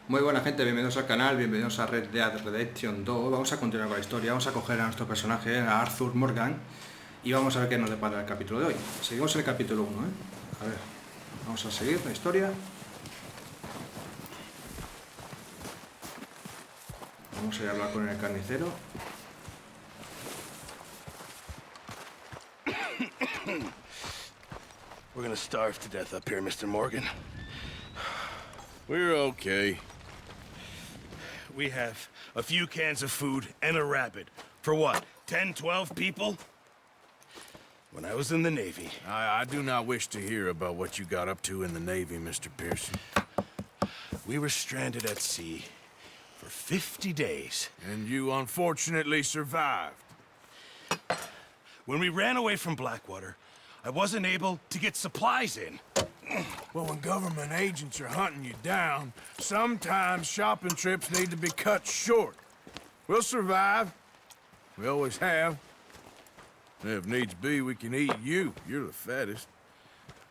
Muy buena gente, bienvenidos al canal, bienvenidos a Red Dead Redemption 2. Vamos a continuar con la historia, vamos a coger a nuestro personaje, a Arthur Morgan, y vamos a ver qué nos depara el capítulo de hoy. Seguimos en el capítulo 1, A ver, vamos a seguir la historia. Vamos a ir a hablar con el carnicero. We're gonna starve to death up here, Mr. Morgan. We're okay. We have a few cans of food and a rabbit. For what, 10, 12 people? When I was in the Navy... I do not wish to hear about what you got up to in the Navy, Mr. Pearson. We were stranded at sea for 50 days. And you unfortunately survived. When we ran away from Blackwater, I wasn't able to get supplies in. Well, when government agents are hunting you down, sometimes shopping trips need to be cut short. We'll survive. We always have. If needs be, we can eat you. You're the fattest.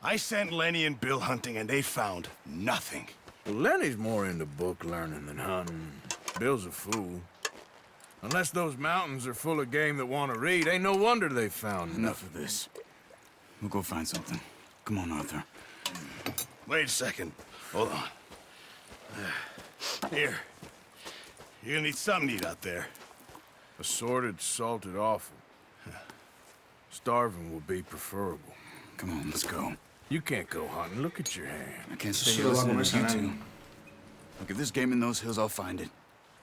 I sent Lenny and Bill hunting, and they found nothing. Well, Lenny's more into book learning than hunting. Bill's a fool. Unless those mountains are full of game that want to read, ain't no wonder they found Enough of this. We'll go find something. Come on, Arthur. Wait a second. Hold on. Here. You're gonna need something to eat out there. Assorted, salted offal. Starving will be preferable. Come on, let's go. You can't go hunting. Look at your hand. I can't stay Eso here lo va a listening comer to you Sanani. two. Look, if there's game in those hills, I'll find it.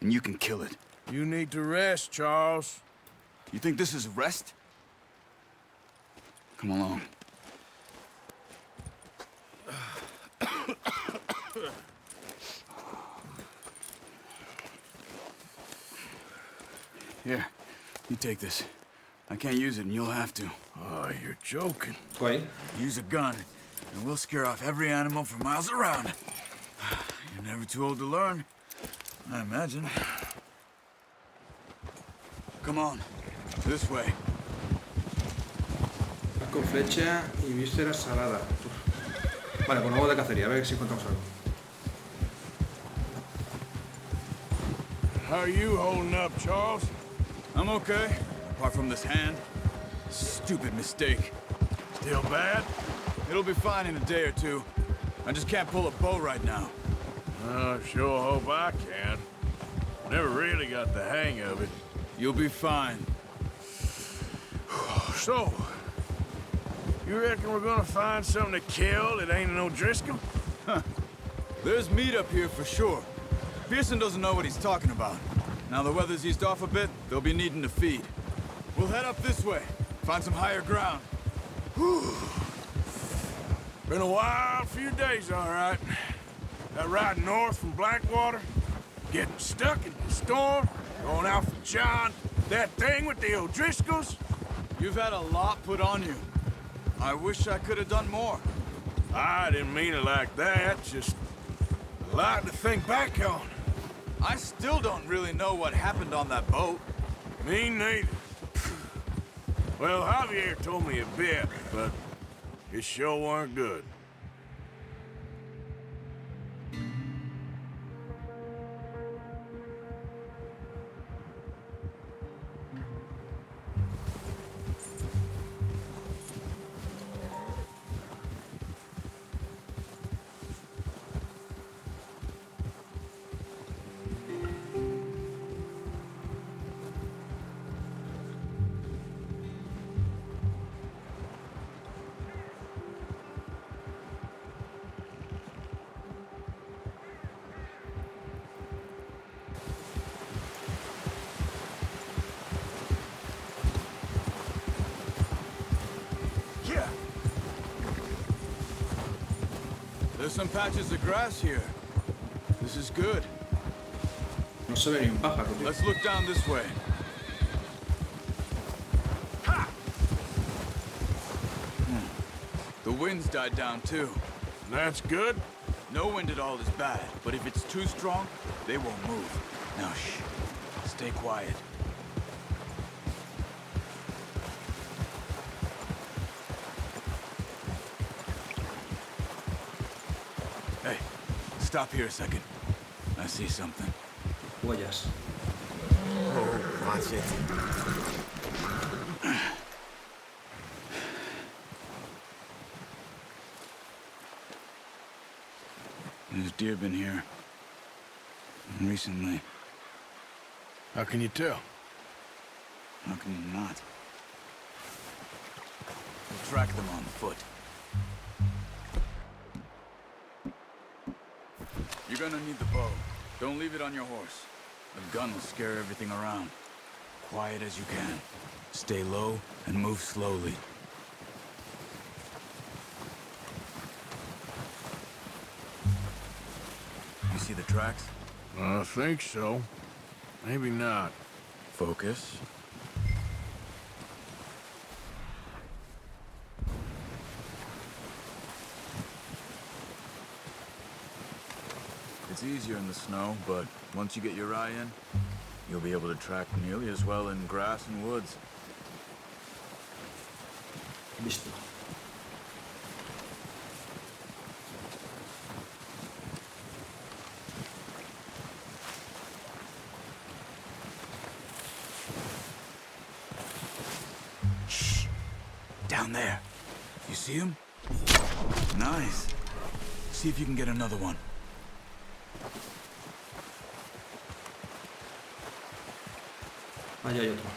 And you can kill it. You need to rest, Charles. You think this is rest? Come along. Here, you take this. I can't use it, and you'll have to. Oh, you're joking. Guay. Use a gun, and we'll scare off every animal for miles around. You're never too old to learn, I imagine. Come on, this way. Con flecha y vísceras saladas. Uf. Vale, pues vamos de cacería, a ver si encontramos algo. How are you holding up, Charles? I'm okay, apart from this hand. Stupid mistake. Still bad? It'll be fine in a day or two. I just can't pull a bow right now. I sure hope I can. Never really got the hang of it. You'll be fine. So, you reckon we're gonna find something to kill that ain't no Driscoll? There's meat up here for sure. Pearson doesn't know what he's talking about. Now the weather's eased off a bit, they'll be needing to feed. We'll head up this way, find some higher ground. Been a wild few days, all right. That ride north from Blackwater, getting stuck in the storm, going out for John, that thing with the O'Driscolls. You've had a lot put on you. I wish I could have done more. I didn't mean it like that, just a lot to think back on. I still don't really know what happened on that boat. Me neither. Well, Javier told me a bit, but it sure weren't good. There's some patches of grass here. This is good. No se ve ni un pájaro, tío. Let's look down this way. The wind's died down too. That's good. No wind at all is bad, but if it's too strong, they won't move. Now shh. Stay quiet. Hey, stop here a second. I see something. Huellas. Oh, watch it. There's deer been here. Recently. How can you tell? How can you not? We'll track them on foot. You're gonna need the bow. Don't leave it on your horse. A gun will scare everything around. Quiet as you can. Stay low and move slowly. You see the tracks? I think so. Maybe not. Focus. It's easier in the snow, but once you get your eye in, you'll be able to track nearly as well in grass and woods. Listo. Shh! Down there. You see him? Nice. See if you can get another one. Allá hay otro.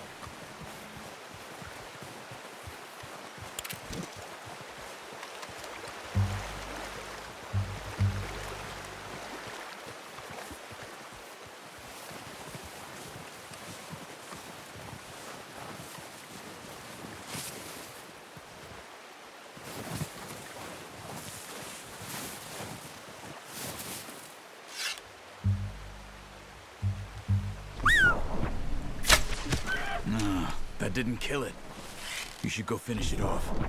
That didn't kill it. You should go finish it off. Go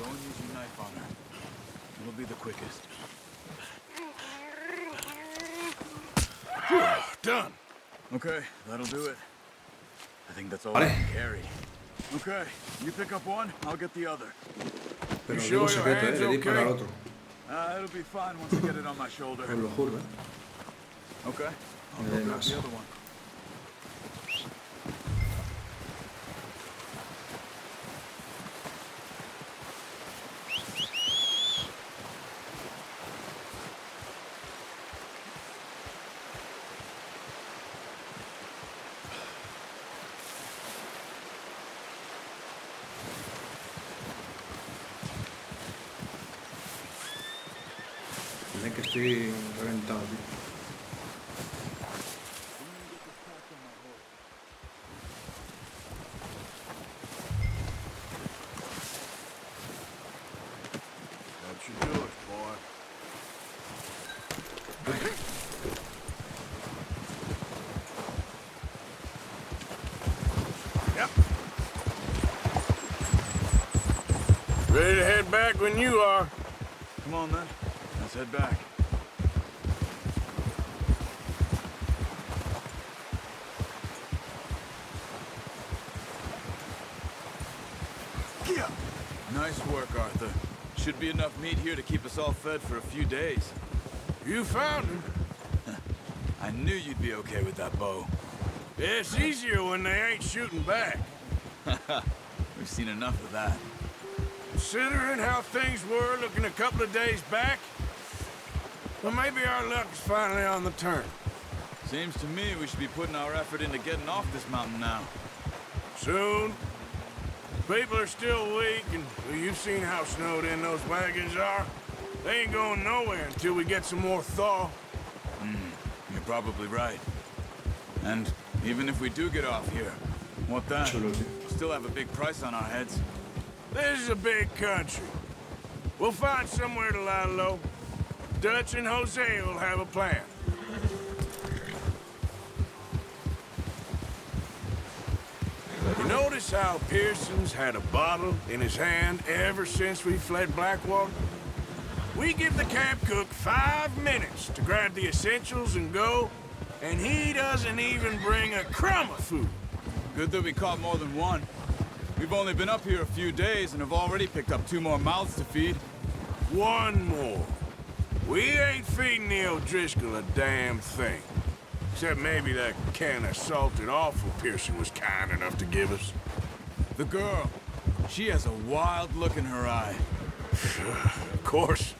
and use your knife on her. It'll be the quickest. Done. Okay, that'll do it. I think that's all Vale. I can carry. Okay, you pick up one, I'll get the other. Pero You digo sure your secreto, hand's le di para el okay? otro. It'll be fine once I get it on my shoulder. Os lo juro, Okay, I'll Me go doy grab más. the other one. Dicen que estoy reventado, tío. That should do it, boy. Yep. Ready to head back when you are. Come on then, let's head back. Nice work, Arthur. Should be enough meat here to keep us all fed for a few days. You found him. I knew you'd be okay with that bow. It's easier when they ain't shooting back. We've seen enough of that. Considering how things were looking a couple of days back, well, maybe our luck's finally on the turn. Seems to me we should be putting our effort into getting off this mountain now. Soon. People are still weak, and well, you've seen how snowed in those wagons are. They ain't going nowhere until we get some more thaw. You're probably right. And even if we do get off here, what then? Chulo, tío. We'll still have a big price on our heads. This is a big country. We'll find somewhere to lie low. Dutch and Jose will have a plan. You notice how Pearson's had a bottle in his hand ever since we fled Blackwater? We give the camp cook 5 minutes to grab the essentials and go, And he doesn't even bring a crumb of food. Good that we caught more than one. We've only been up here a few days and have already picked up 2 more mouths to feed. One more. We ain't feeding the O'Driscoll a damn thing. Except maybe that can of salted offal Pearson was kind enough to give us. The girl, she has a wild look in her eye. Of course.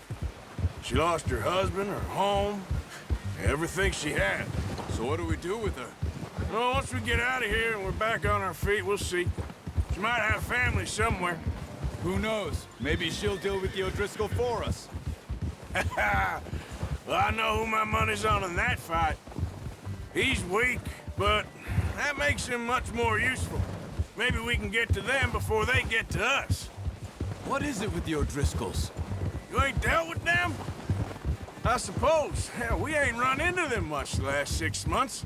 She lost her husband, her home, everything she had. So what do we do with her? Well, once we get out of here and we're back on our feet, we'll see. She might have family somewhere. Who knows? Maybe she'll deal with the O'Driscoll for us. Well, I know who my money's on in that fight. He's weak, but that makes him much more useful. Maybe we can get to them before they get to us. What is it with the O'Driscolls? You ain't dealt with them? I suppose. Hell, we ain't run into them much the last 6 months.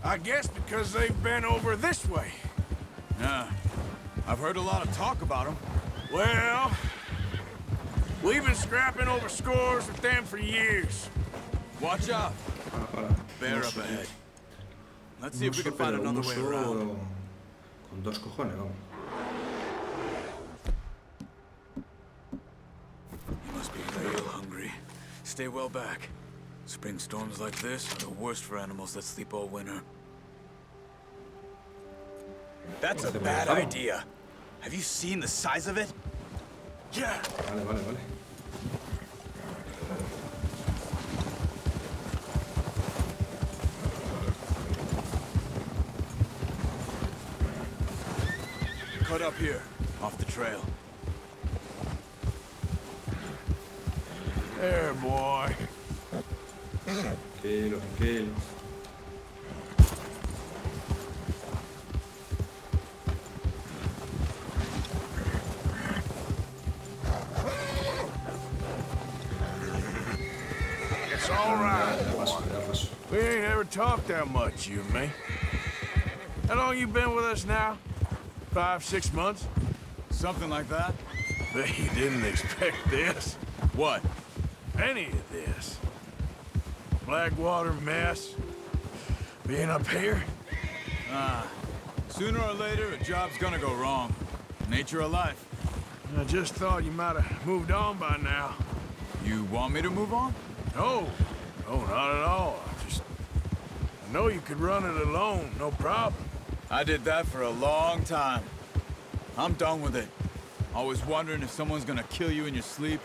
I guess because they've been over this way. Yeah, I've heard a lot of talk about them. Well, we've been scrapping over scores with them for years. Watch out. Para. Bear up ahead. Let's see if we can find another way around. Con 2 cojones, vamos. You must be real hungry. Stay well back. Spring storms like this are the worst for animals that sleep all winter. That's a bad idea. Have you seen the size of it? Yeah. Vale, vale, vale. Cut up here, off the trail. There, boy. Tranquilo, tranquilo. It's all right. Ya paso, ya paso. We ain't ever talked that much, you and me. How long you been with us now? 5, 6 months? Something like that? They didn't expect this. What? Any of this. Blackwater mess. Being up here? Sooner or later, a job's gonna go wrong. Nature of life. I just thought you might have moved on by now. You want me to move on? No. No, not at all. I know you could run it alone, no problem. I did that for a long time. I'm done with it. Always wondering if someone's gonna kill you in your sleep.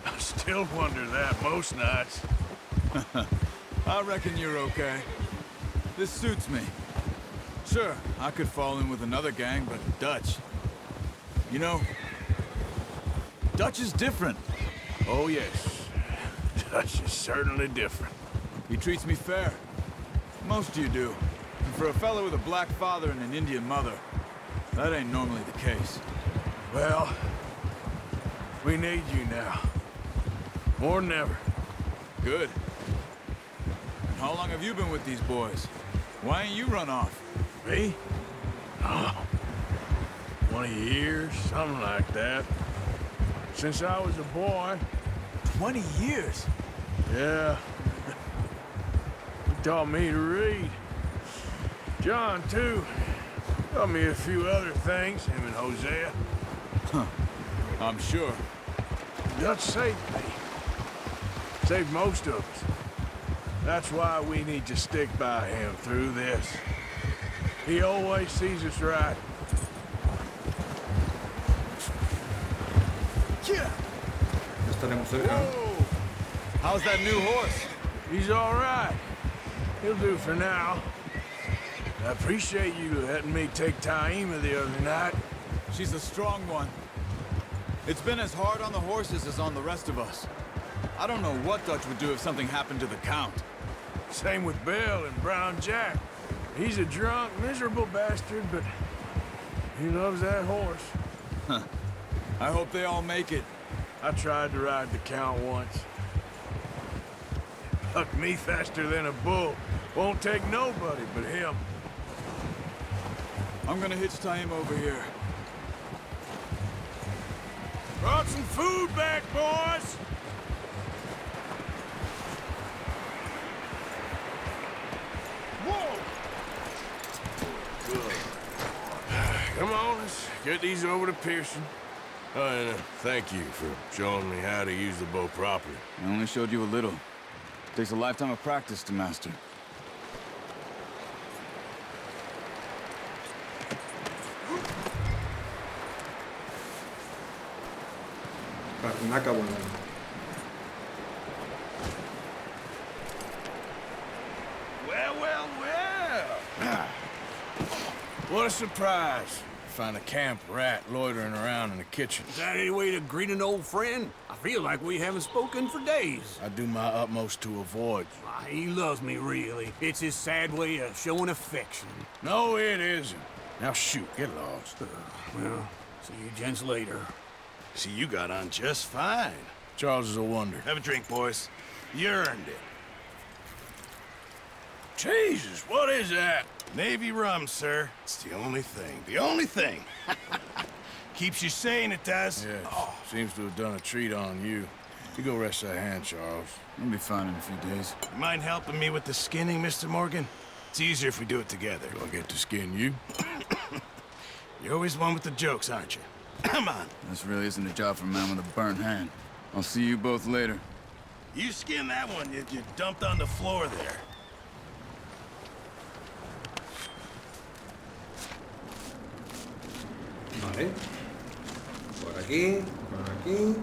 I still wonder that most nights. I reckon you're okay. This suits me. Sure, I could fall in with another gang, but Dutch... You know, Dutch is different. Oh, yes. Dutch is certainly different. He treats me fair. Most of you do. And for a fellow with a black father and an Indian mother, that ain't normally the case. Well, we need you now. More than ever. Good. And how long have you been with these boys? Why ain't you run off? Me? Oh, 20 years, something like that. Since I was a boy. 20 years? Yeah. He taught me to read. John, too. Taught me a few other things, him and Hosea. Huh. I'm sure. Dutch saved me. Saved most of us. That's why we need to stick by him through this. He always sees us right. Yeah. Ya estaremos cerca, ¿no? Whoa. How's that new horse? He's all right. He'll do for now. I appreciate you letting me take Taima the other night. She's a strong one. It's been as hard on the horses as on the rest of us. I don't know what Dutch would do if something happened to the Count. Same with Bill and Brown Jack. He's a drunk, miserable bastard, but he loves that horse. Huh. I hope they all make it. I tried to ride the Count once. Hucked me faster than a bull. Won't take nobody but him. I'm gonna hitch Taima over here. Brought some food back, boys! Get these over to Pearson. Oh, and thank you for showing me how to use the bow properly. I only showed you a little. Takes a lifetime of practice to master. Acabó. Well, well, well. What a surprise. Find a camp rat loitering around in the kitchen. Is that any way to greet an old friend? I feel like we haven't spoken for days. I do my utmost to avoid you. Why, he loves me, really. It's his sad way of showing affection. No, it isn't. Now shoot, get lost. Well, see you gents later. See, you got on just fine. Charles is a wonder. Have a drink, boys. You earned it. Jesus, what is that? Navy rum, sir. It's the only thing. The only thing. Keeps you sane, it does. Yeah, seems to have done a treat on you. You go rest that hand, Charles. I'll be fine in a few days. You mind helping me with the skinning, Mr. Morgan? It's easier if we do it together. Do I get to skin you? You're always one with the jokes, aren't you? Come on. This really isn't a job for a man with a burnt hand. I'll see you both later. You skin that one you dumped on the floor there. Vale. Por aquí, por aquí.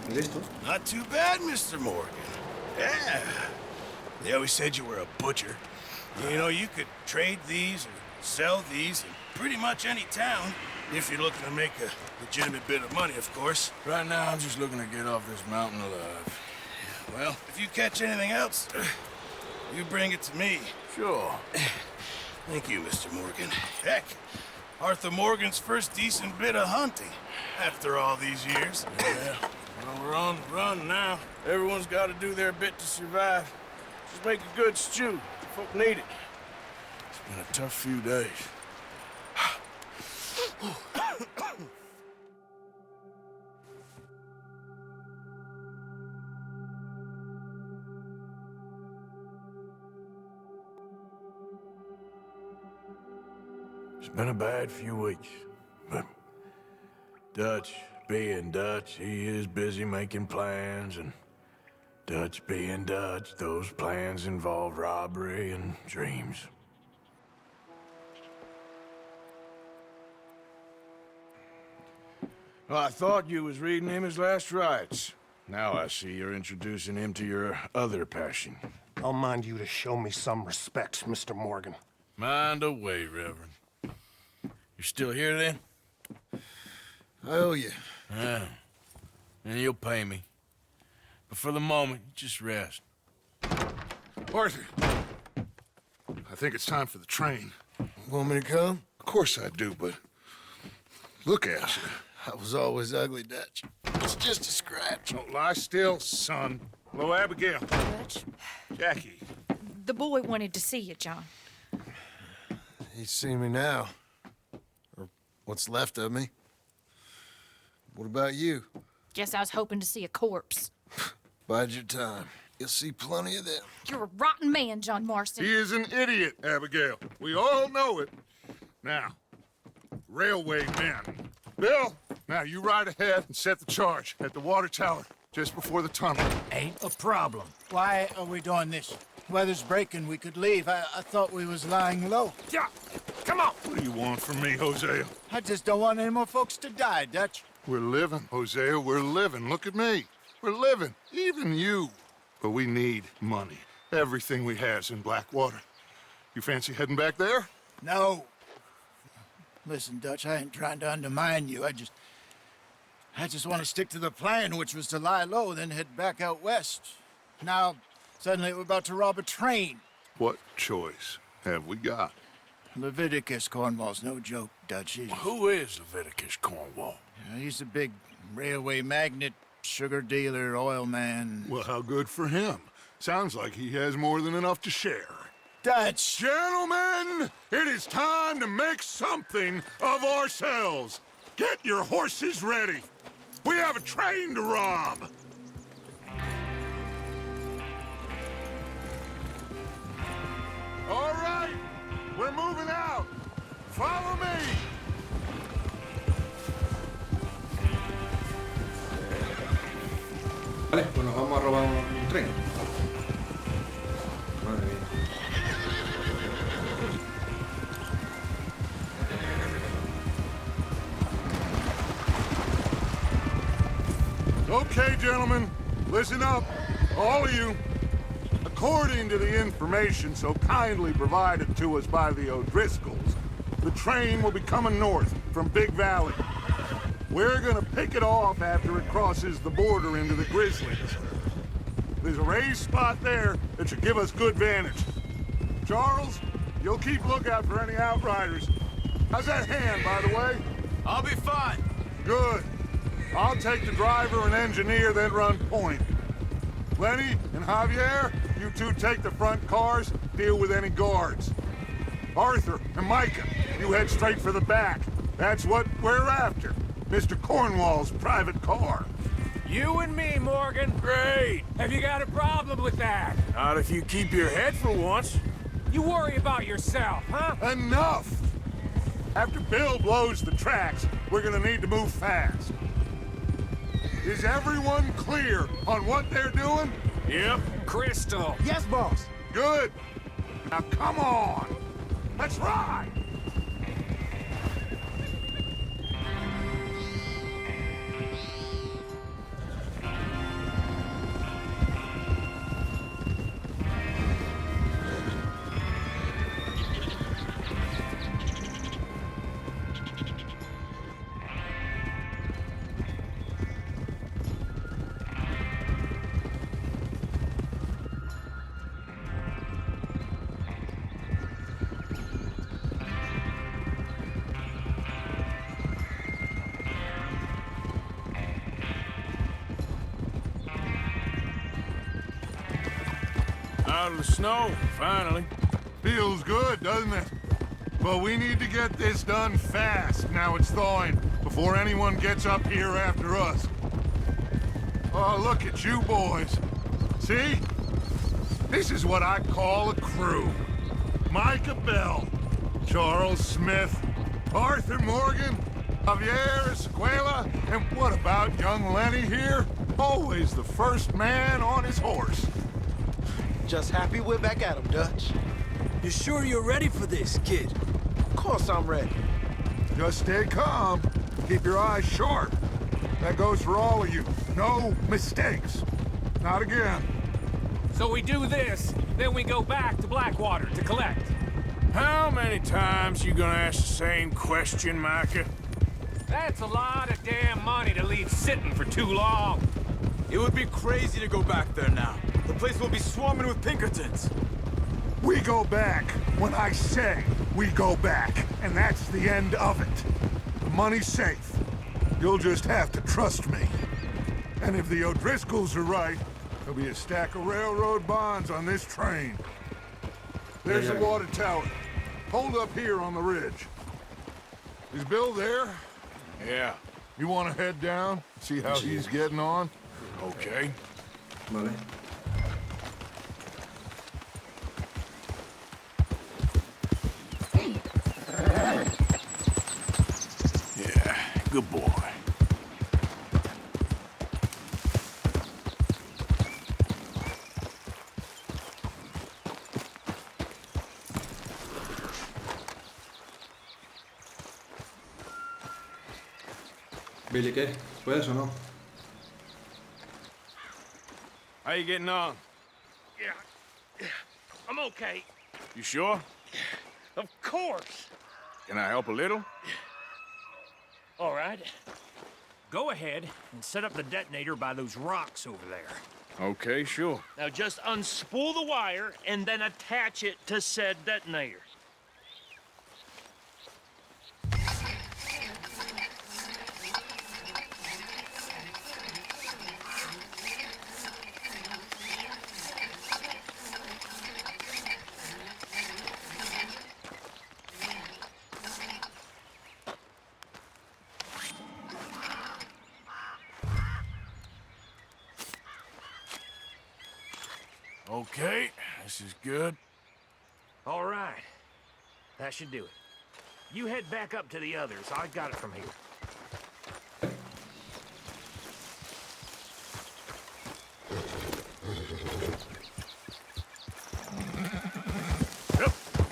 Y listo. Not too bad, Mr. Morgan. Yeah. They always said you were a butcher. You know, you could trade these or sell these in pretty much any town, if you're looking to make a legitimate bit of money, of course. Right now, I'm just looking to get off this mountain alive. Well, if you catch anything else, you bring it to me. Sure. Thank you, Mr. Morgan. Heck, Arthur Morgan's first decent bit of hunting after all these years. Yeah. Well, we're on the run now. Everyone's got to do their bit to survive. Just make a good stew. Folk need it. It's been a tough few days. It's been a bad few weeks, but Dutch being Dutch, he is busy making plans, and Dutch being Dutch, those plans involve robbery and dreams. Well, I thought you was reading him his last rites. Now I see you're introducing him to your other passion. I'll mind you to show me some respect, Mr. Morgan. Mind away, Reverend. You're still here, then? I owe you. Yeah. And you'll pay me. But for the moment, just rest. Arthur, I think it's time for the train. Want me to come? Of course I do, but look at you. I was always ugly, Dutch. It's just a scratch. Don't lie still, son. Hello, Abigail. Dutch, Jackie. the boy wanted to see you, John. He's seen me now. Or what's left of me. What about you? Guess I was hoping to see a corpse. Bide your time. You'll see plenty of them. You're a rotten man, John Marston. He is an idiot, Abigail. We all know it. Now, railway men. Bill, now you ride ahead and set the charge at the water tower just before the tunnel. Ain't a problem. Why are we doing this? Weather's breaking. We could leave. I thought we was lying low. Yeah, come on. What do you want from me, Hosea? I just don't want any more folks to die, Dutch. We're living, Hosea, we're living. Look at me. We're living, even you. But we need money. Everything we has in Blackwater. You fancy heading back there? No. Listen, Dutch, I ain't trying to undermine you. I just want to stick to the plan, which was to lie low, then head back out west. Now, suddenly we're about to rob a train. What choice have we got? Leviticus Cornwall's no joke, Dutch. Who is Leviticus Cornwall? He's a big railway magnate, sugar dealer, oil man. Well, how good for him. Sounds like he has more than enough to share. Dutch! Gentlemen, it is time to make something of ourselves. Get your horses ready. We have a train to rob. All right, we're moving out. Follow me! Vale, pues nos vamos a robar un tren. Madre mía. Okay, gentlemen, listen up, all of you. According to the information so kindly provided to us by the O'Driscolls, the train will be coming north from Big Valley. We're gonna pick it off after it crosses the border into the Grizzlies. There's a raised spot there that should give us good vantage. Charles, you'll keep lookout for any outriders. How's that hand, by the way? I'll be fine. Good. I'll take the driver and engineer, then run point. Lenny and Javier, you two take the front cars, deal with any guards. Arthur and Micah, you head straight for the back. That's what we're after. Mr. Cornwall's private car. You and me, Morgan. Great. Have you got a problem with that? Not if you keep your head for once. You worry about yourself, huh? Enough! After Bill blows the tracks, we're gonna need to move fast. Is everyone clear on what they're doing? Yep. Crystal. Yes, boss. Good. Now come on. Let's ride. Out of the snow, finally. Feels good, doesn't it? But we need to get this done fast now it's thawing, before anyone gets up here after us. Oh, look at you boys. See? This is what I call a crew. Micah Bell, Charles Smith, Arthur Morgan, Javier Escuela, and what about young Lenny here? Always the first man on his horse. Just happy we're back at 'em, Dutch. You sure you're ready for this, kid? Of course I'm ready. Just stay calm. Keep your eyes sharp. That goes for all of you. No mistakes. Not again. So we do this, then we go back to Blackwater to collect. How many times you gonna ask the same question, Micah? That's a lot of damn money to leave sitting for too long. It would be crazy to go back there now. The place will be swarming with Pinkertons. We go back when I say we go back, and that's the end of it. The money's safe. You'll just have to trust me. And if the O'Driscolls are right, there'll be a stack of railroad bonds on this train. There's the water tower. Hold up here on the ridge. Is Bill there? Yeah. You want to head down, see how he's getting on? Okay. Vale. Yeah, good boy. Billy, ¿qué? ¿Puedes o no? How you getting on? Yeah, I'm okay. You sure? Of course. Can I help a little? All right. Go ahead and set up the detonator by those rocks over there. Okay, sure. Now just unspool the wire and then attach it to said detonator. Okay, this is good. All right. That should do it. You head back up to the others. I got it from here.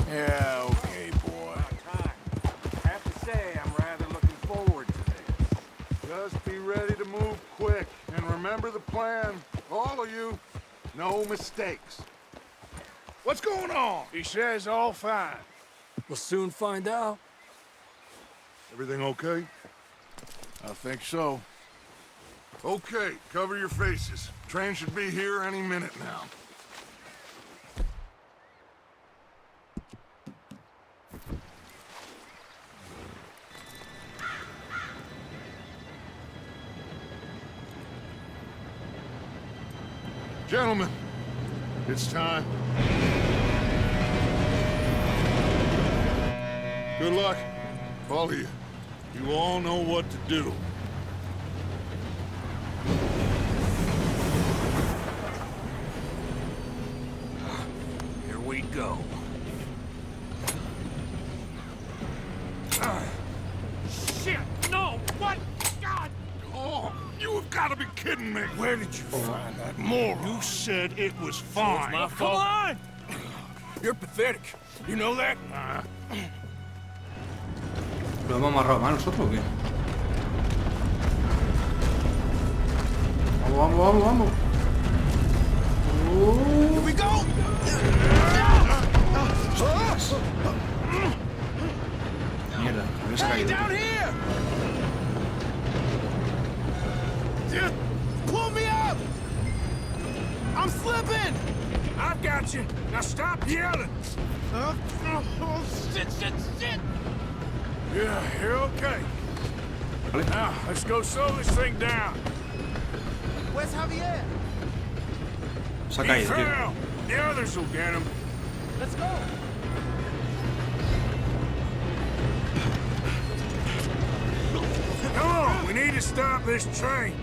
Yeah, okay, boy. Have to say, I'm rather looking forward to this. Just be ready to move quick, and remember the plan. All of you, no mistakes. What's going on? He says all fine. We'll soon find out. Everything okay? I think so. Okay, cover your faces. Train should be here any minute now. Gentlemen, it's time. Good luck, all of you. You all know what to do. Here we go. Shit! No! What? God! Oh, you have got to be kidding me. Where did you find that moron? You said it was fine. My fault. Come on! You're pathetic. You know that? ¿Lo hemos amarrado más nosotros o qué? Vamos, vamos, vamos, vamos. Here we go! Mierda, había se caído. Down here! Just pull me up! I'm slipping! I've got you. Now stop yelling. Oh, shit! Yeah, you're okay. Vale. Now, let's go slow this thing down. Where's Javier? Se ha He caído, tío. fell. The others will get him. Let's go. Come on, we need to stop this train.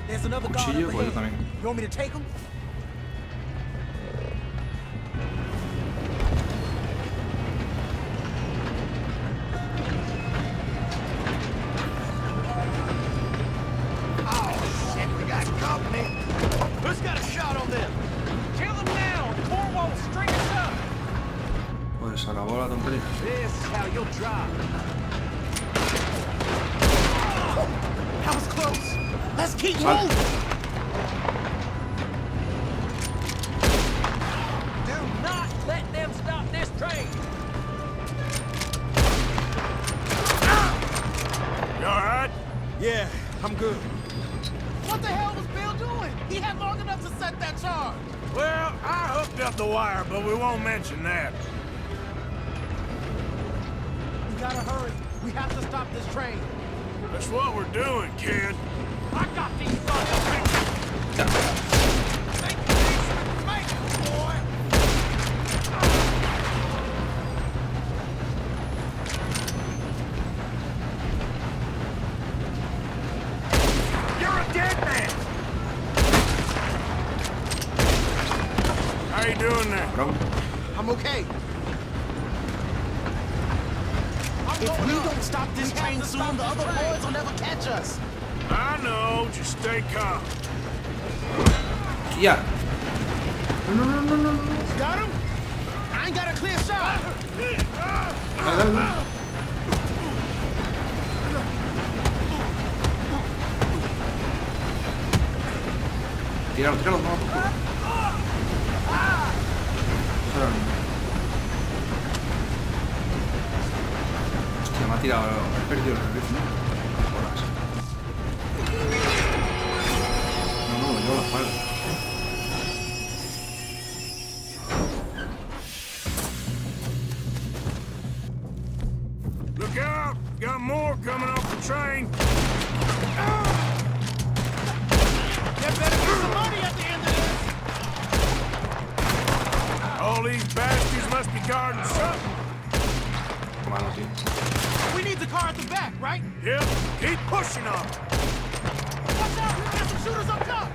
There's another guard Cuchillo, up pues yo ahead. también. You want me to take him? Oh, shit, we got company. Who's got a shot on them? Kill them now. Four won't string us up. Pues se acabó la tontería. This is how you'll drive. That was close. Let's keep Vale. moving. Do not let them stop this train. You all right? Yeah, I'm good. What the hell was Bill doing? He had long enough to set that charge. Well, I hooked up the wire, but we won't mention that. We gotta hurry. We have to stop this train. That's what we're doing, kid. I got these sons of bitches. Make it, boy. You're a dead man! How you doing there? Bro. I'm okay. If we don't stop this train soon, the other boys will never catch us. I know, just stay calm. Ya. No, no, no, no, no. Got him? I ain't got a clear shot. Dale, dale, dale. Tíralo, tíralo, no. Hostia, me ha tirado. He perdido el ritmo. Horas. No, yo la espalda. Look out! Got more coming off the train. There better be some money at the end of this. All these bastards must be guarding something. Malo, tío. We need the car at the back, right? Yep, keep pushing on. Watch out, we got some shooters up top.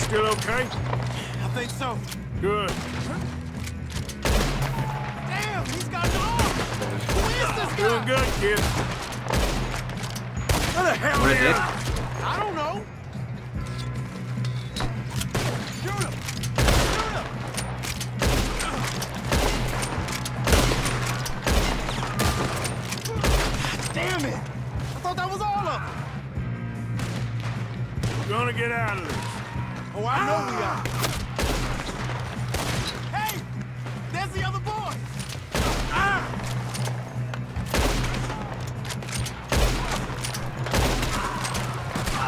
still okay? I think so. Good. Damn, he's got an arm! Who is this guy? Doing good, kid. Where the hell What is are it? I don't know. Shoot him! Shoot him! Damn it! I thought that was all of them. We're gonna get out of this. Oh, I know we are. Hey! There's the other boy!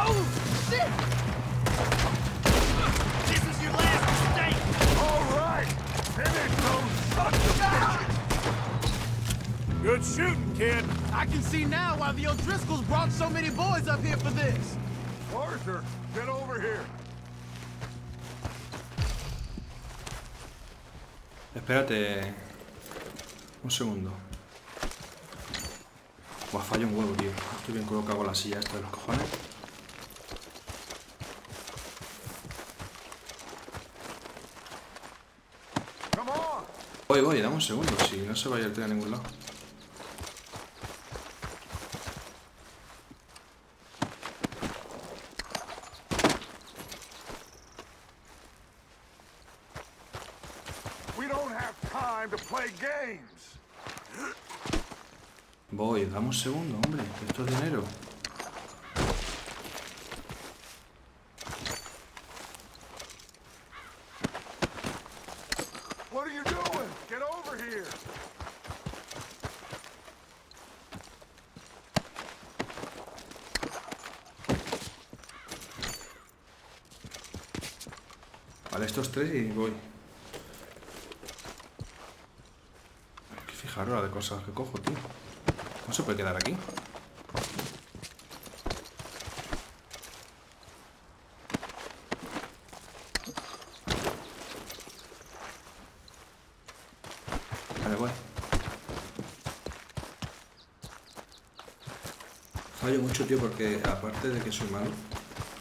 Oh, shit! This is your last mistake! All right! Finish those sons of bitches! Good shooting, kid. I can see now why the O'Driscolls brought so many boys up here for this. Arthur, get over here. Espérate. Un segundo. Buah, fallo un huevo, tío. Estoy bien colocado con la silla esta de los cojones. Come on! Voy, dame un segundo, si no se vaya el tren a ningún lado. We don't have time to play games. Voy, dame un segundo, hombre, que esto es dinero. What are you doing? Get over here. Vale, estos tres y voy. Hay que fijar ahora de cosas que cojo, tío. No se puede quedar aquí. Vale, voy. Fallo mucho, tío, porque aparte de que soy malo,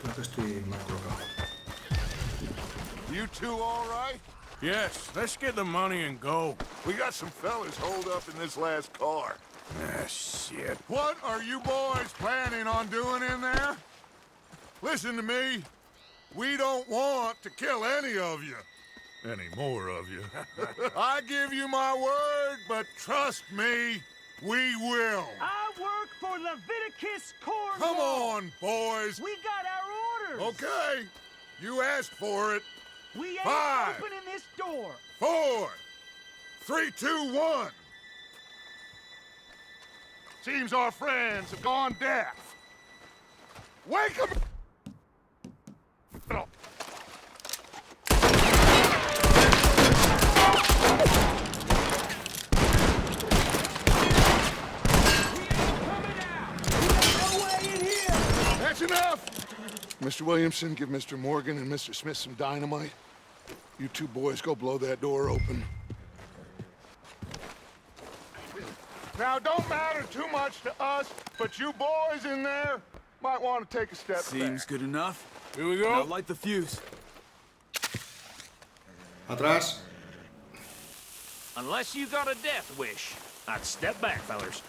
creo que estoy mal colocado. You two all right? Yes, let's get the money and go. We got some fellas holed up in this last car. Ah, shit. What are you boys planning on doing in there? Listen to me. We don't want to kill any of you. Any more of you. I give you my word, but trust me, we will. I work for Leviticus Corps. Come on, boys. We got our orders. Okay. You asked for it. We ain't 5, opening this door. 4, 3, 2, 1. Seems our friends have gone deaf. Wake them up! That's enough! Mr. Williamson, give Mr. Morgan and Mr. Smith some dynamite. You two boys go blow that door open. Now, don't matter too much to us, but you boys in there might want to take a step Seems back. good enough. Here we Now go. light the fuse. Atrás. Unless you got a death wish, I'd step back, fellers.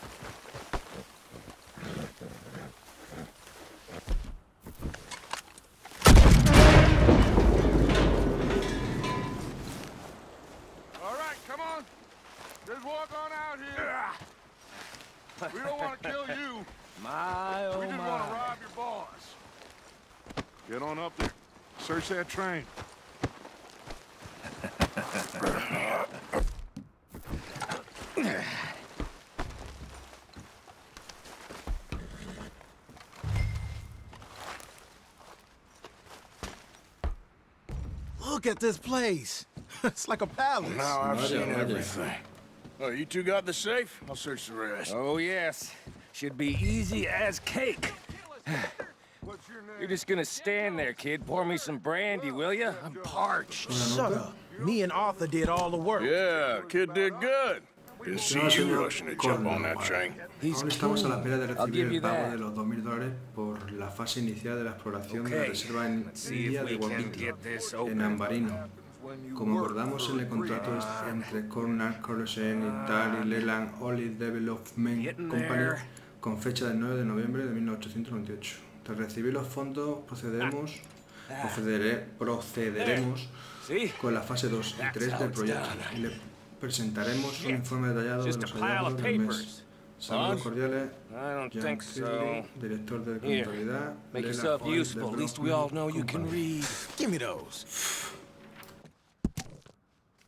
All right, come on. Just walk on out here. We don't want to kill you. My, oh We just want to rob your boss. Get on up there. Search that train. Look at this place. It's like a palace. Now I've Vaya, seen vaya. everything. Oh, you two got the safe? I'll search the rest. Oh, yes. Should be easy as cake. What's your name? You're just gonna stand there, kid. Pour me some brandy, will you? I'm parched. Shut up. Me and Arthur did all the work. Yeah, kid did good. Didn't see you rushing to jump on that train. Aún estamos a la espera de recibir el pago de los $2000 por la fase inicial de la exploración de la reserva en India de Wapiti, en Ambarino. Como acordamos en el contrato entre Cornell Corporation y Tari Leland Oil Development Company con fecha del 9 de noviembre de 1898. Tras recibir los fondos procederemos con la fase 2 y 3 del proyecto y le presentaremos un informe detallado de los hallazgos del mes. Saludos cordiales, Jan Kirby, director de contabilidad. Make yourself useful. At least we all know you can read. Give me those.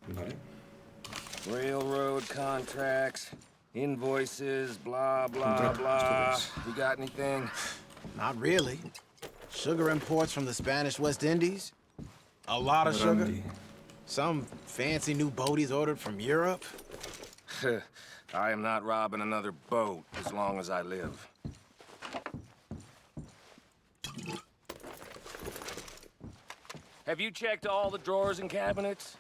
Vale. Railroad contracts, invoices, blah, blah, blah. You got anything? Not really. Sugar imports from the Spanish West Indies. A lot of sugar. Some fancy new boat he's ordered from Europe. I am not robbing another boat as long as I live. Have you checked all the drawers and cabinets?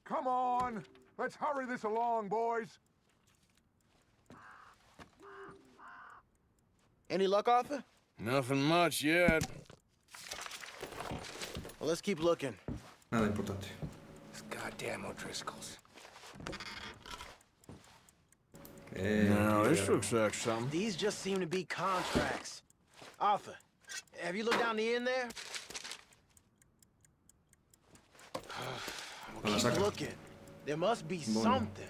Come on! Let's hurry this along, boys! Any luck, Arthur? Nothing much yet. Well, let's keep looking. Nada importante. These goddamn O'Driscolls. No, this looks like something. These just seem to be contracts. Arthur, have you looked down the end there? Well, keep looking. There must be something.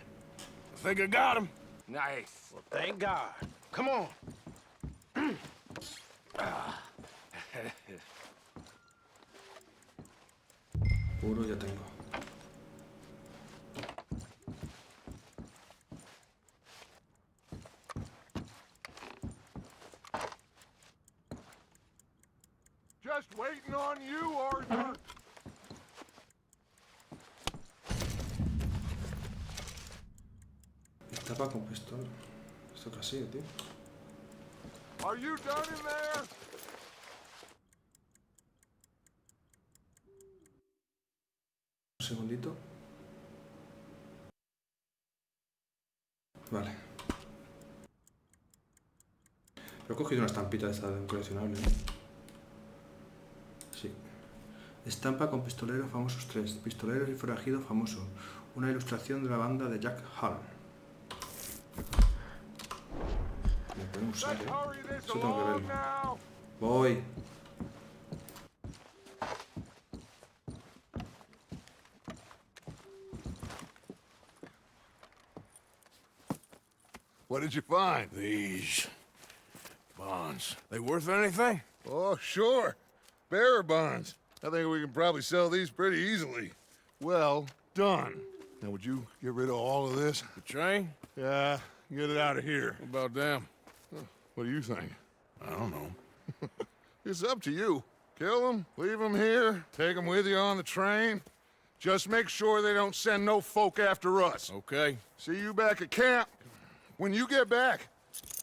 I think I got him. Nice. Well, thank God. Come on. Puro ya tengo. Just waiting on you, Arthur! Tapa con pistola. Esto casi, tío. Are you done in there? Un segundito. Vale. Pero he cogido una estampita de esta de un coleccionable. Sí. Estampa con pistoleros famosos 3. Pistoleros y forajidos famosos. Una ilustración de la banda de Jack Hall. Me pueden usar, Eso tengo que verlo. Voy. What did you find? These bonds. They worth anything? Oh, sure. Bearer bonds. I think we can probably sell these pretty easily. Well done. Now, would you get rid of all of this? The train? Yeah, get it out of here. What about them? What do you think? I don't know. It's up to you. Kill them, leave them here, take them with you on the train. Just make sure they don't send no folk after us. Okay. See you back at camp. When you get back,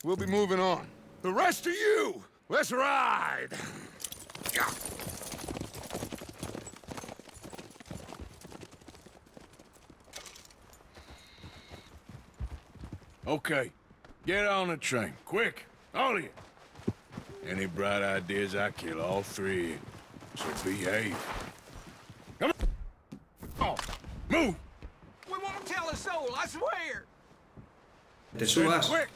we'll be moving on. The rest of you, let's ride! Okay. Get on the train. Quick. All of you. Any bright ideas, I kill all three. So behave. Come on. Oh, move! We won't tell a soul, I swear! Te subas. Quick!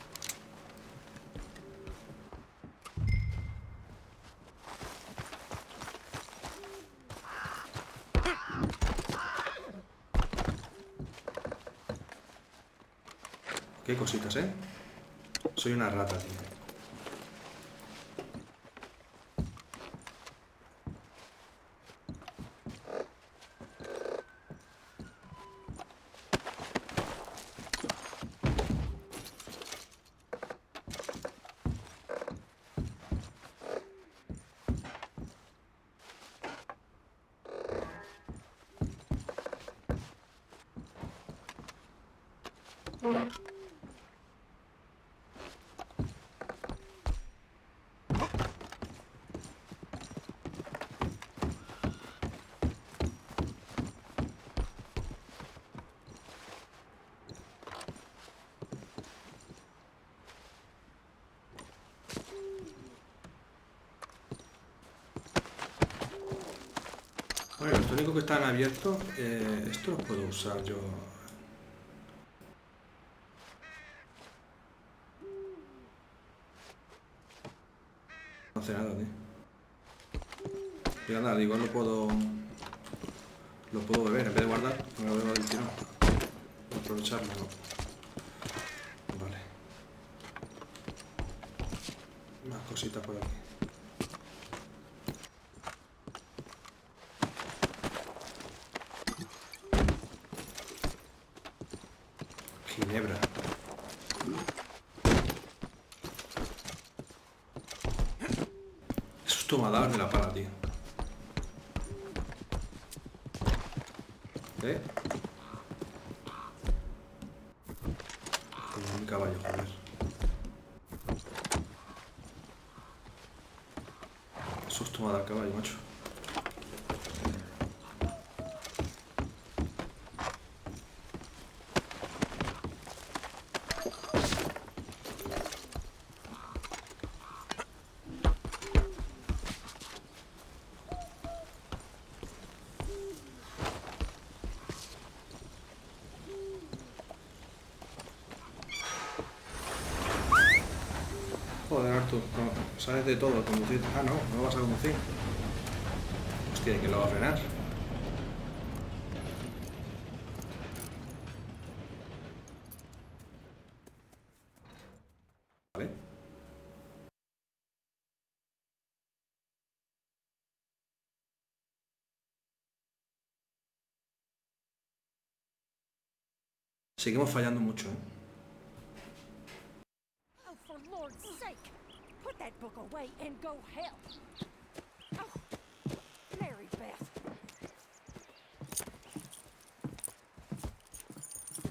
Qué cositas, ¿eh? Soy una rata, tío. Esto único que están abiertos, esto lo puedo usar yo. No hace nada, tío. Mira, nada, igual lo puedo beber en vez de guardar, me lo bebo del tirón. Aprovecharlo, ¿no? Vale. Más cositas por aquí. Ginebra. Eso es tomador de la pala, tío. ¿Eh? Como un caballo, joder. Eso es tomada al caballo, macho. Joder, Arthur, no, sabes de todo, conducir. Ah, no, no vas a conducir. Hostia, ¿que lo va a frenar? Vale. Seguimos fallando mucho, ¿eh? For Lord's sake, put that book away and go help. Oh, Mary Beth.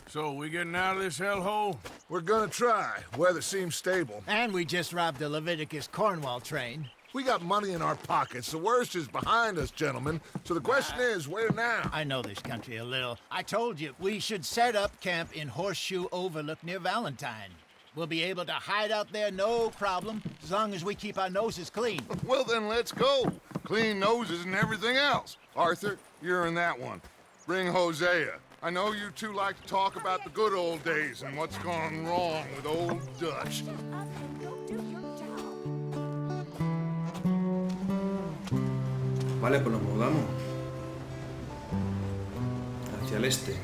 So, we getting out of this hellhole? We're gonna try. Weather seems stable. And we just robbed the Leviticus Cornwall train. We got money in our pockets. The worst is behind us, gentlemen. So the question is, where now? I know this country a little. I told you, we should set up camp in Horseshoe Overlook near Valentine. We'll be able to hide out there, no problem, as long as we keep our noses clean. Well, then let's go. Clean noses and everything else. Arthur, you're in that one. Bring Hosea. I know you two like to talk about the good old days and what's gone wrong with old Dutch. Shut up and go do your job. Vale, pues nos mudamos hacia el este.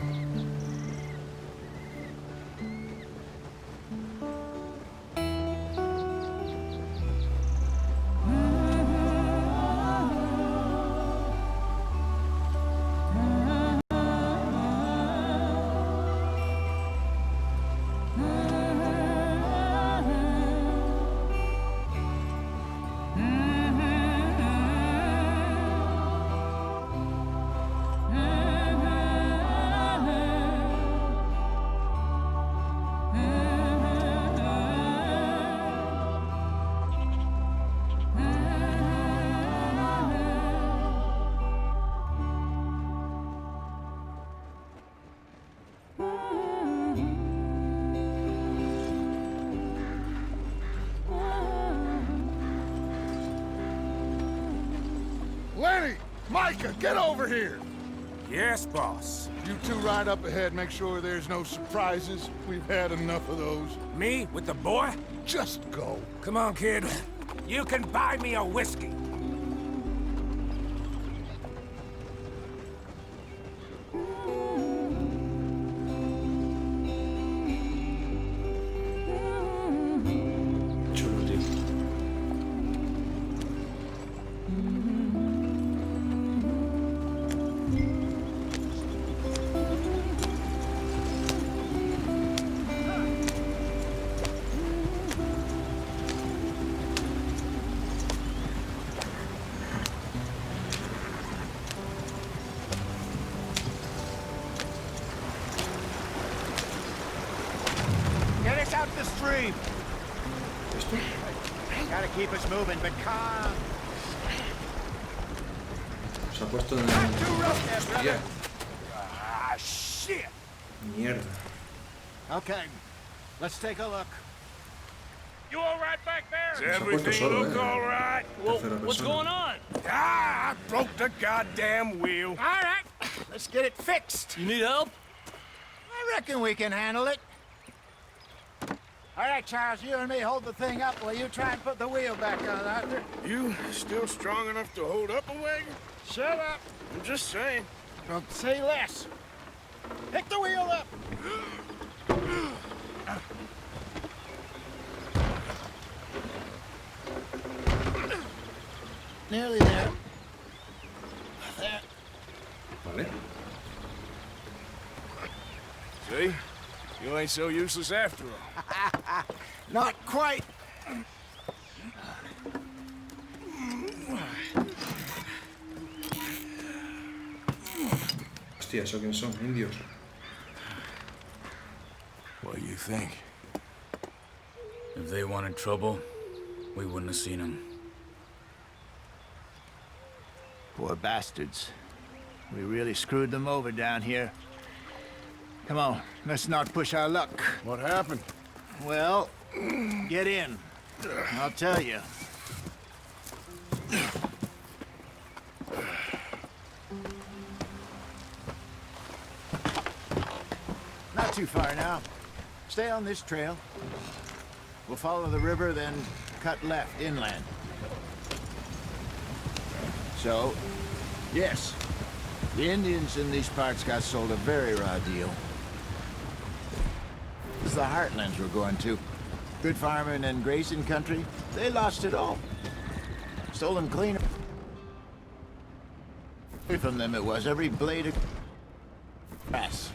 Lenny! Micah, get over here! Yes, boss. You two ride up ahead, make sure there's no surprises. We've had enough of those. Me with the boy? Just go. Come on, kid. You can buy me a whiskey. Chulo, tío. Get us out the stream. ¿Esto? Gotta keep us moving, but calm. Se ha puesto en... Too rough there, brother. Hostia, Ah, shit! mierda. Okay, let's take a look. You all right back there? Se ha puesto solo, Look all right. Tercera What's persona. going on? Ah, I broke the goddamn wheel. All right, let's get it fixed. You need help? I reckon we can handle it. All right, Charles, you and me hold the thing up while you try and put the wheel back on, Arthur. You still strong enough to hold up a wagon? Shut up. I'm just saying. Don't say less. Pick the wheel up. Nearly there. There. Vale. See? You ain't so useless after all. Not quite. Hostia, ¿eso quién son? Indios. What do you think? If they wanted trouble, we wouldn't have seen them. Poor bastards. We really screwed them over down here. Come on, let's not push our luck. What happened? Well, get in. I'll tell you. Not too far now. Stay on this trail. We'll follow the river, then cut left inland. So, yes, the Indians in these parts got sold a very raw deal. This is the heartlands we're going to. Good farming and grazing country, they lost it all. Stolen clean from them it was, every blade of grass.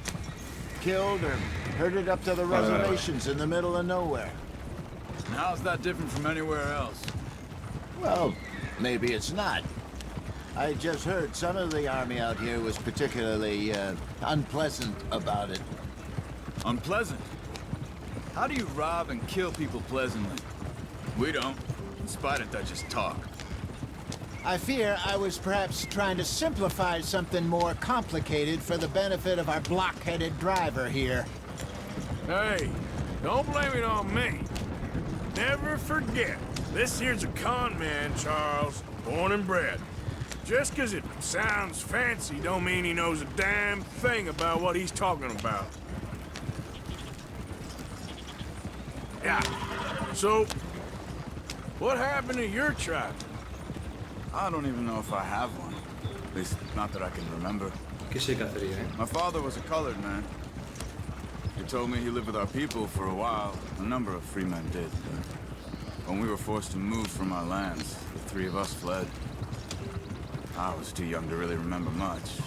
Killed or herded up to the reservations in the middle of nowhere. And how's that different from anywhere else? Well, maybe it's not. I just heard some of the army out here was particularly unpleasant about it. Unpleasant? How do you rob and kill people pleasantly? We don't, in spite of Dutch's talk. I fear I was perhaps trying to simplify something more complicated for the benefit of our block-headed driver here. Hey, don't blame it on me. Never forget, this here's a con man, Charles, born and bred. Just 'cause it sounds fancy don't mean he knows a damn thing about what he's talking about. Yeah, so, what happened to your tribe? I don't even know if I have one. At least, not that I can remember. ¿Qué se cacería, eh? My father was a colored man. He told me he lived with our people for a while. A number of free men did. But when we were forced to move from our lands, the three of us fled. I was too young to really remember much.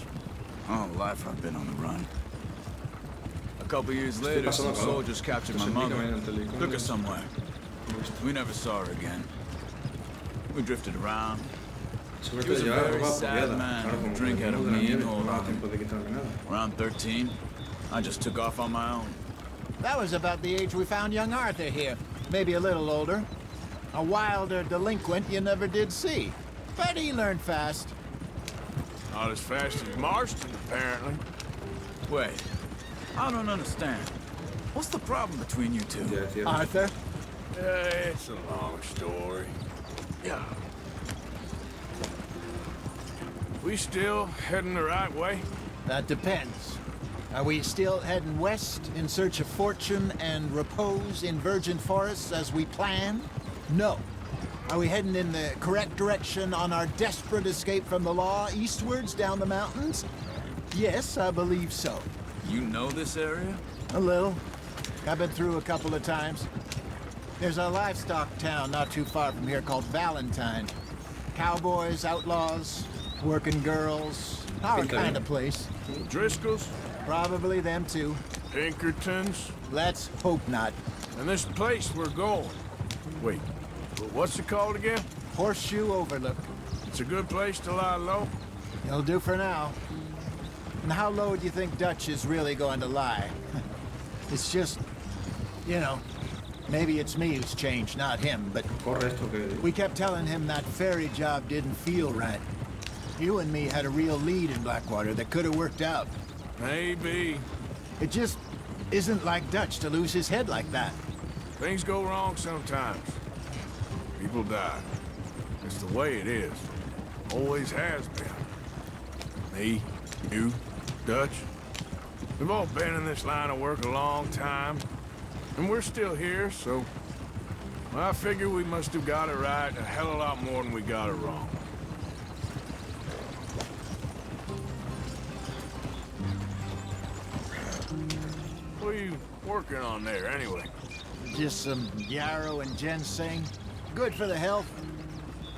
All life I've been on the run. A couple years later, some soldiers captured my mother, took her somewhere. We never saw her again. We drifted around. He was a very sad man. Drink had a mean hold on him. Around 13, I just took off on my own. That was about the age we found young Arthur here. Maybe a little older. A wilder delinquent you never did see. But he learned fast. Not as fast as Marston, apparently. Wait, I don't understand. What's the problem between you two? Arthur? It's a long story. Yeah. We still heading the right way? That depends. Are we still heading west in search of fortune and repose in virgin forests as we planned? No. Are we heading in the correct direction on our desperate escape from the law eastwards down the mountains? Yes, I believe so. You know this area? A little. I've been through a couple of times. There's a livestock town not too far from here called Valentine. Cowboys, outlaws, working girls, our kind of place. Driscolls? Probably them too. Pinkertons? Let's hope not. And this place we're going. Wait, what's it called again? Horseshoe Overlook. It's a good place to lie low? It'll do for now. And how low do you think Dutch is really going to lie? It's just, you know, maybe it's me who's changed, not him, but we kept telling him that ferry job didn't feel right. You and me had a real lead in Blackwater that could have worked out. Maybe. It just isn't like Dutch to lose his head like that. Things go wrong sometimes. People die. It's the way it is. Always has been. Me, you, Dutch. We've all been in this line of work a long time. And we're still here, so... I figure we must have got it right a hell of a lot more than we got it wrong. What are you working on there, anyway? Just some yarrow and ginseng. Good for the health.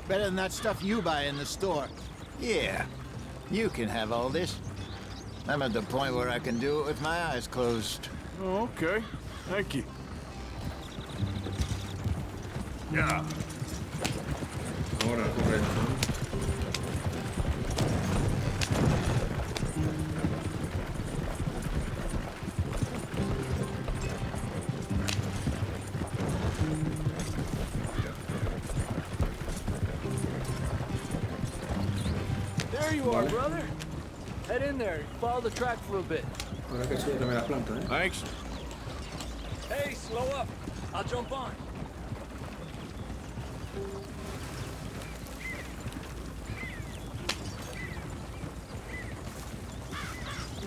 Better than that stuff you buy in the store. Yeah, you can have all this. I'm at the point where I can do it with my eyes closed. Oh, okay. Thank you. Yeah. Ahora, correcto. There you are, brother. Head in there. Follow the track for a bit. Ahora que sube también la planta, ¿eh? Thanks. Hey, slow up. I'll jump on.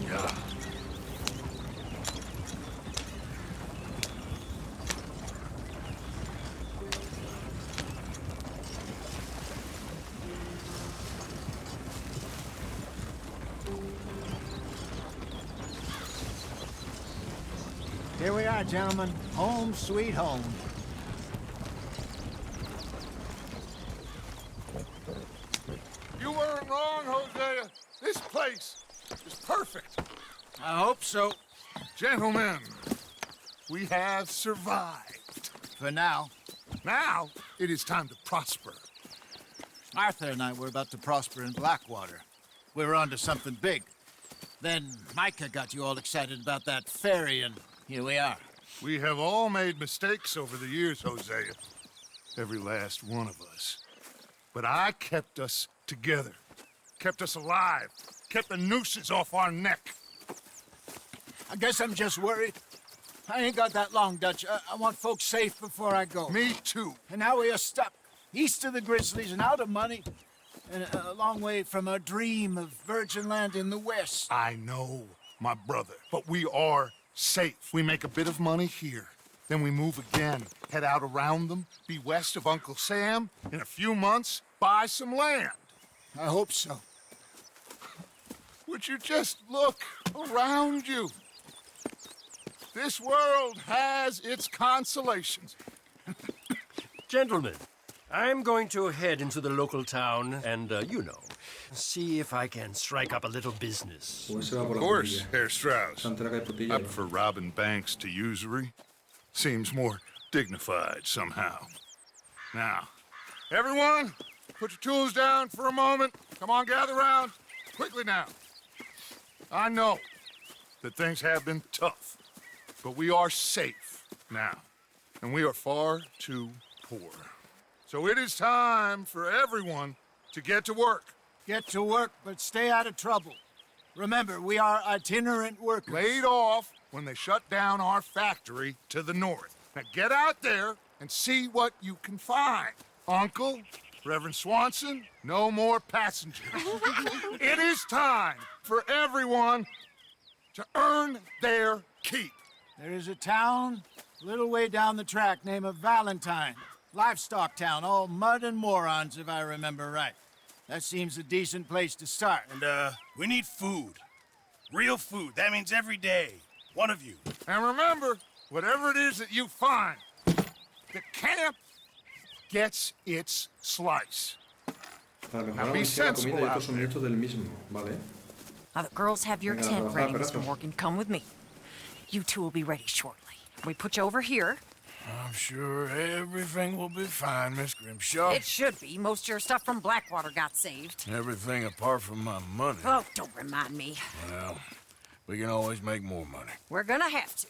Yeah. Here we are, gentlemen. Home sweet home. You weren't wrong, Hosea. This place is perfect. I hope so. Gentlemen, we have survived. For now. Now, it is time to prosper. Arthur and I were about to prosper in Blackwater. We were onto something big. Then Micah got you all excited about that ferry, and here we are. We have all made mistakes over the years, Hosea. Every last one of us. But I kept us together. Kept us alive. Kept the nooses off our neck. I guess I'm just worried. I ain't got that long, Dutch. I want folks safe before I go. Me too. And now we are stuck, east of the Grizzlies and out of money, and a long way from our dream of virgin land in the west. I know, my brother, but we are safe. We make a bit of money here. Then we move again, head out around them, be west of Uncle Sam. In a few months, buy some land. I hope so. Would you just look around you? This world has its consolations. Gentlemen, I'm going to head into the local town and, see if I can strike up a little business. Of course, Herr Strauss. Up for robbing banks to usury. Seems more dignified somehow. Now, everyone, put your tools down for a moment. Come on, gather round. Quickly now. I know that things have been tough, but we are safe now, and we are far too poor. So it is time for everyone to get to work. Get to work, but stay out of trouble. Remember, we are itinerant workers. Laid off when they shut down our factory to the north. Now get out there and see what you can find. Uncle, Reverend Swanson, no more passengers. It is time for everyone to earn their keep. There is a town a little way down the track named Valentine. Livestock town, all mud and morons, if I remember right. That seems a decent place to start. And, we need food. Real food. That means every day. One of you. And remember, whatever it is that you find, the camp gets its slice. Now be sensible out there. Now the girls have your Venga, tent trabajar, ready, Perato. Mr. Morgan. Come with me. You two will be ready shortly. We put you over here. I'm sure everything will be fine, Miss Grimshaw. It should be. Most of your stuff from Blackwater got saved. Everything apart from my money. Oh, don't remind me. Well, we can always make more money. We're gonna have to.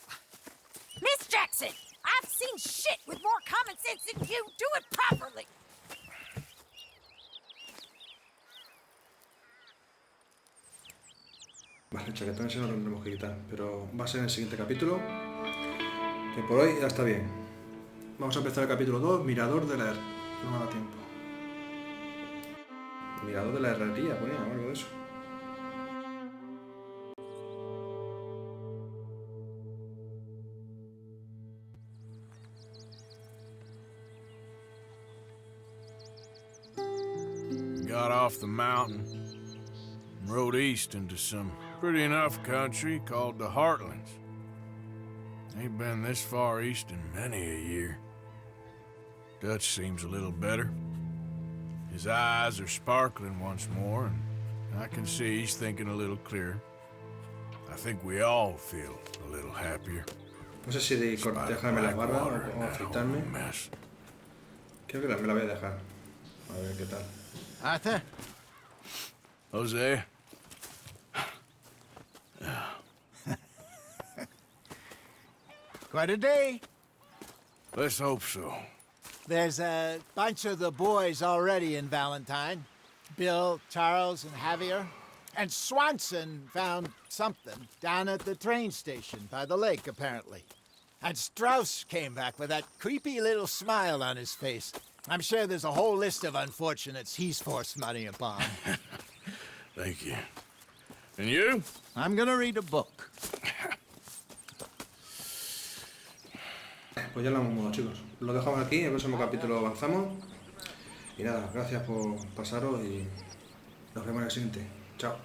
Miss Jackson, I've seen shit with more common sense than you. Do it properly. Vale, chaquetón ese no lo tendremos que quitar, pero va a ser en el siguiente capítulo, que por hoy ya está bien. Vamos a empezar el capítulo 2, Mirador de la... No me da tiempo. Mirador de la herrería, ponía, o algo de eso. Got off the mountain and rode east into some pretty enough country called the Heartlands. Ain't been this far east in many a year. Dutch seems a little better. His eyes are sparkling once more, and I can see he's thinking a little clearer. I think we all feel a little happier. No sé si dejarme la barba o afeitarme. Creo que me la voy a dejar. A ver qué tal. Arthur? Jose? Quite a day. Let's hope so. There's a bunch of the boys already in Valentine. Bill, Charles, and Javier. And Swanson found something down at the train station by the lake, apparently. And Strauss came back with that creepy little smile on his face. I'm sure there's a whole list of unfortunates he's forced money upon. Thank you. And you? I'm gonna read a book. Pues ya lo hemos mudado, chicos. Lo dejamos aquí, en el próximo capítulo avanzamos. Y nada, gracias por pasaros y nos vemos en el siguiente. Chao.